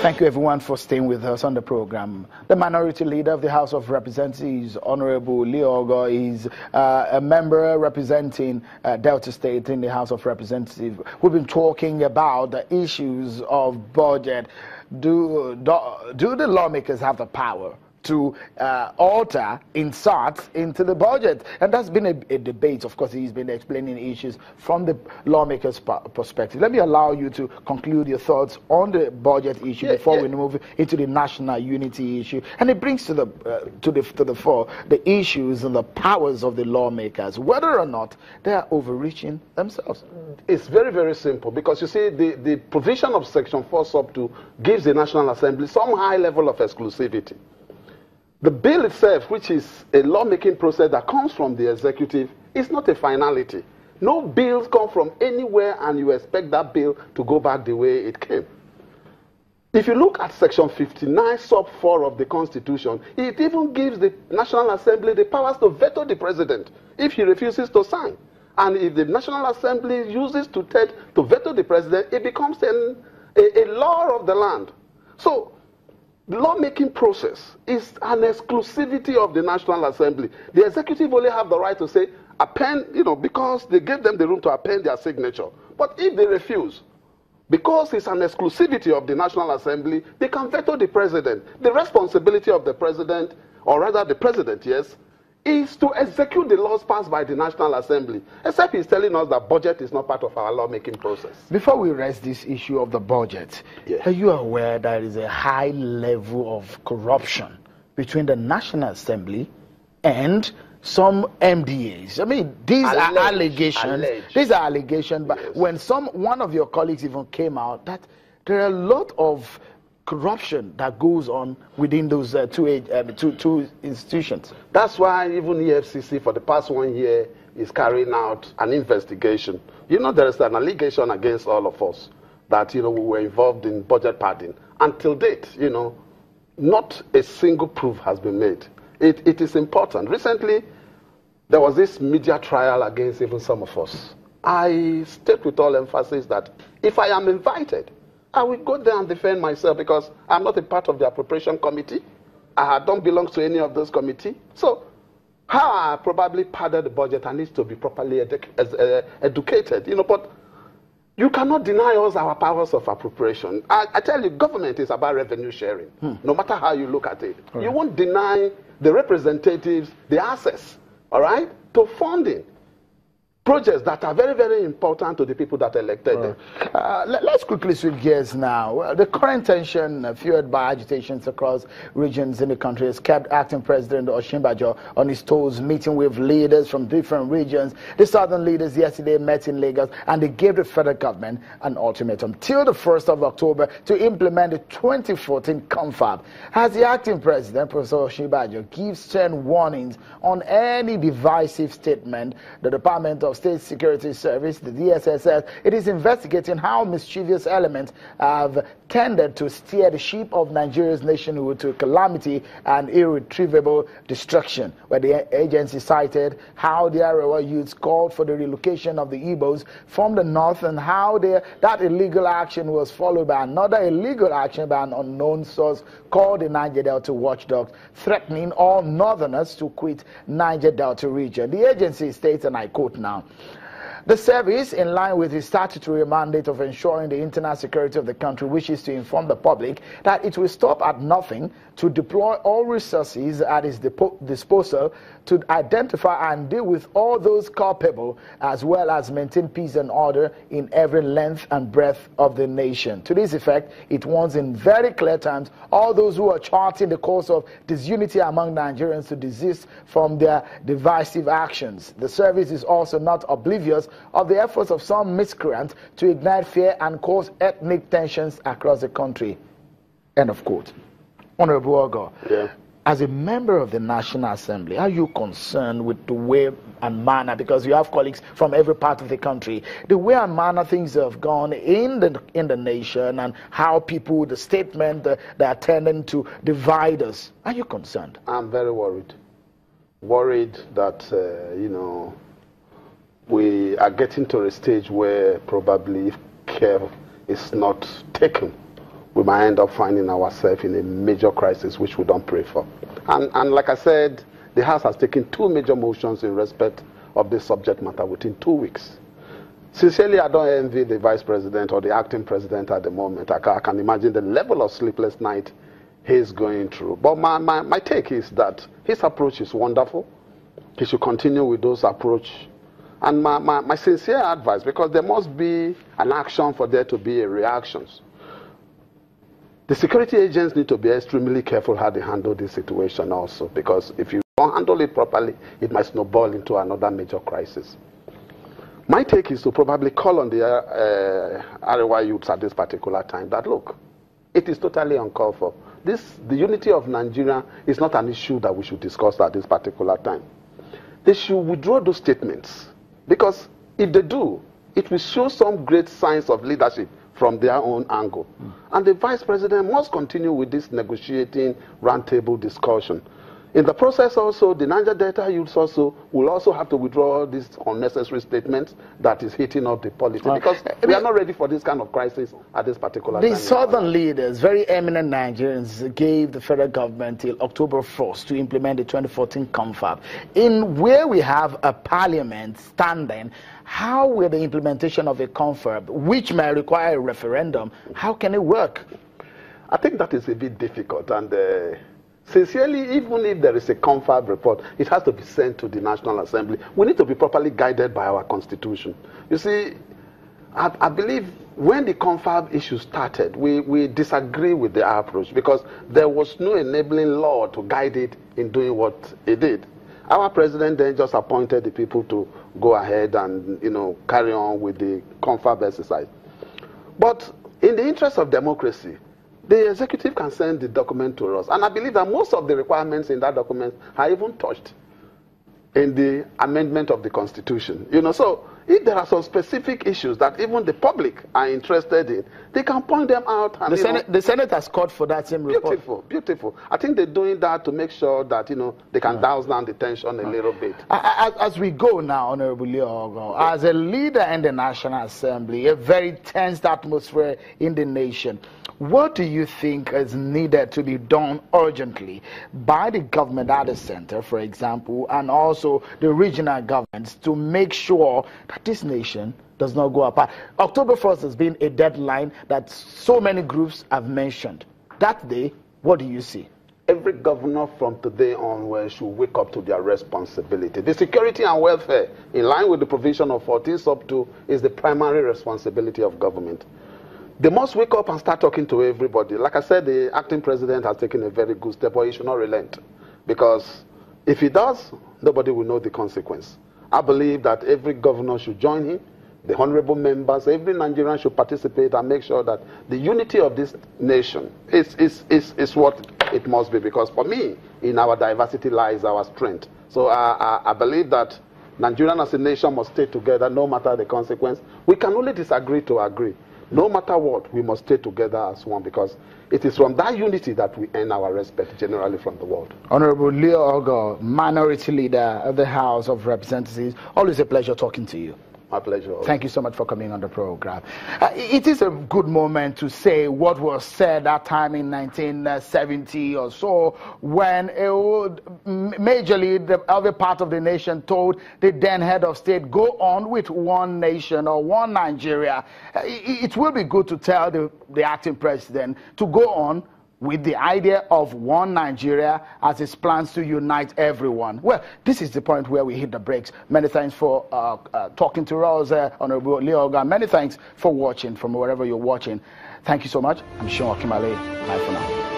Thank you, everyone, for staying with us on the program. The Minority Leader of the House of Representatives, Honorable Leogo, is a member representing Delta State in the House of Representatives. We've been talking about the issues of budget. Do the lawmakers have the power to alter, insert into the budget? And that's been a debate. Of course, he's been explaining issues from the lawmakers' perspective. Let me allow you to conclude your thoughts on the budget issue before we move into the national unity issue. And it brings to the fore the issues and the powers of the lawmakers, whether or not they are overreaching themselves. It's very, very simple, because you see, the provision of Section 4 sub 2 gives the National Assembly some high level of exclusivity. The bill itself, which is a lawmaking process that comes from the executive, is not a finality. No bills come from anywhere and you expect that bill to go back the way it came. If you look at Section 59 sub 4 of the Constitution, it even gives the National Assembly the powers to veto the president if he refuses to sign. And if the National Assembly uses to veto the president, it becomes a law of the land. So the lawmaking process is an exclusivity of the National Assembly. The executive only have the right to say, append, because they gave them the room to append their signature. But if they refuse, because it's an exclusivity of the National Assembly, they can veto the president. The responsibility of the president, or rather the president, yes, is to execute the laws passed by the National Assembly, except he's telling us that budget is not part of our lawmaking process. Before we raise this issue of the budget, are you aware that there is a high level of corruption between the National Assembly and some MDAs? I mean, these are allegations. These are allegations, but when one of your colleagues even came out that there are a lot of corruption that goes on within those two institutions. That's why even EFCC for the past 1 year is carrying out an investigation. There is an allegation against all of us that, we were involved in budget padding. Until date, not a single proof has been made. It is important. Recently, there was this media trial against even some of us. I state with all emphasis that if I am invited, I will go there and defend myself, because I'm not a part of the appropriation committee. I don't belong to any of those committees. So how I probably padded the budget, I need to be properly educated. But you cannot deny us our powers of appropriation. I tell you, government is about revenue sharing, no matter how you look at it. You won't deny the representatives the access, all right, to funding projects that are very, very important to the people that elected them. Let's quickly switch gears now. The current tension fueled by agitations across regions in the country has kept acting President Osinbajo on his toes, meeting with leaders from different regions. The southern leaders yesterday met in Lagos, and they gave the federal government an ultimatum till the 1st of October to implement the 2014 confab. As the acting president, Professor Osinbajo, gives stern warnings on any divisive statement, the Department of State Security Service, the DSS, says it is investigating how mischievous elements have tended to steer the ship of Nigeria's nationhood to calamity and irretrievable destruction, where the agency cited how the Arewa youths called for the relocation of the Igbos from the north, and how that illegal action was followed by another illegal action by an unknown source called the Niger Delta Watchdog, threatening all northerners to quit Niger Delta region. The agency states, and I quote now, "The service, in line with its statutory mandate of ensuring the internal security of the country, wishes to inform the public that it will stop at nothing to deploy all resources at its disposal to identify and deal with all those culpable, as well as maintain peace and order in every length and breadth of the nation. To this effect, it warns in very clear terms all those who are charting the course of disunity among Nigerians to desist from their divisive actions. The service is also not oblivious of the efforts of some miscreants to ignite fear and cause ethnic tensions across the country." End of quote. Honorable Ogo, as a member of the National Assembly, are you concerned with the way and manner, because you have colleagues from every part of the country, the way and manner things have gone in the nation, and how people, the statement that are tending to divide us? Are you concerned? I'm very worried. Worried that, we are getting to a stage where probably if care is not taken, we might end up finding ourselves in a major crisis, which we don't pray for. And like I said, the House has taken 2 major motions in respect of this subject matter within 2 weeks. Sincerely, I don't envy the Vice President or the acting President at the moment. I can imagine the level of sleepless night he's going through. But my take is that his approach is wonderful. He should continue with those approach. And my sincere advice, because there must be an action for there to be a reaction. The security agents need to be extremely careful how they handle this situation also, because if you don't handle it properly, it might snowball into another major crisis. My take is to probably call on the Arewa youths at this particular time that, look, it is totally uncalled for. The unity of Nigeria is not an issue that we should discuss at this particular time. They should withdraw those statements, because if they do, it will show some great signs of leadership from their own angle. And the Vice President must continue with this negotiating roundtable discussion. In the process also, the Niger Delta youths also will also have to withdraw these unnecessary statements that is hitting up the politics, because we are not ready for this kind of crisis at this particular time. The southern leaders, very eminent Nigerians, gave the federal government till October 1st to implement the 2014 confab. In where we have a parliament standing, how will the implementation of a confab, which may require a referendum, how can it work? I think that is a bit difficult, and sincerely, even if there is a confab report, it has to be sent to the National Assembly. We need to be properly guided by our Constitution. You see, I believe when the confab issue started, we disagree with the approach, because there was no enabling law to guide it in doing what it did. Our president then just appointed the people to go ahead and, carry on with the confab exercise. But in the interest of democracy, the executive can send the document to us. And I believe that most of the requirements in that document are even touched in the amendment of the Constitution. So if there are some specific issues that even the public are interested in, they can point them out. And, the Senate has called for that same report. Beautiful, beautiful. I think they're doing that to make sure that, they can douse down the tension a little bit. As we go now, Honorable Leo, as a leader in the National Assembly, a very tense atmosphere in the nation, what do you think is needed to be done urgently by the government at the center, for example, and also the regional governments to make sure that this nation does not go apart? October 1st has been a deadline that so many groups have mentioned. That day, what do you see? Every governor from today onwards should wake up to their responsibility. The security and welfare, in line with the provision of 14 sub 2, is the primary responsibility of government. They must wake up and start talking to everybody. Like I said, the acting president has taken a very good step, but he should not relent. Because if he does, nobody will know the consequence. I believe that every governor should join him, the honorable members, every Nigerian should participate and make sure that the unity of this nation is what it must be. Because for me, in our diversity lies our strength. So I believe that Nigerian as a nation must stay together no matter the consequence. We can only disagree to agree. No matter what, we must stay together as one, because it is from that unity that we earn our respect generally from the world. Honorable Leo Ogo, Minority Leader of the House of Representatives, always a pleasure talking to you. My pleasure. Thank you so much for coming on the program. It is a good moment to say what was said that time in 1970 or so, when majorly the other part of the nation told the then head of state, go on with one nation or one Nigeria. It will be good to tell the acting president to go on with the idea of one Nigeria as his plans to unite everyone. Well, this is the point where we hit the brakes. Many thanks for talking to us, Honorable Leo Ogo. Many thanks for watching from wherever you're watching. Thank you so much. I'm Sean Okimale. Bye for now.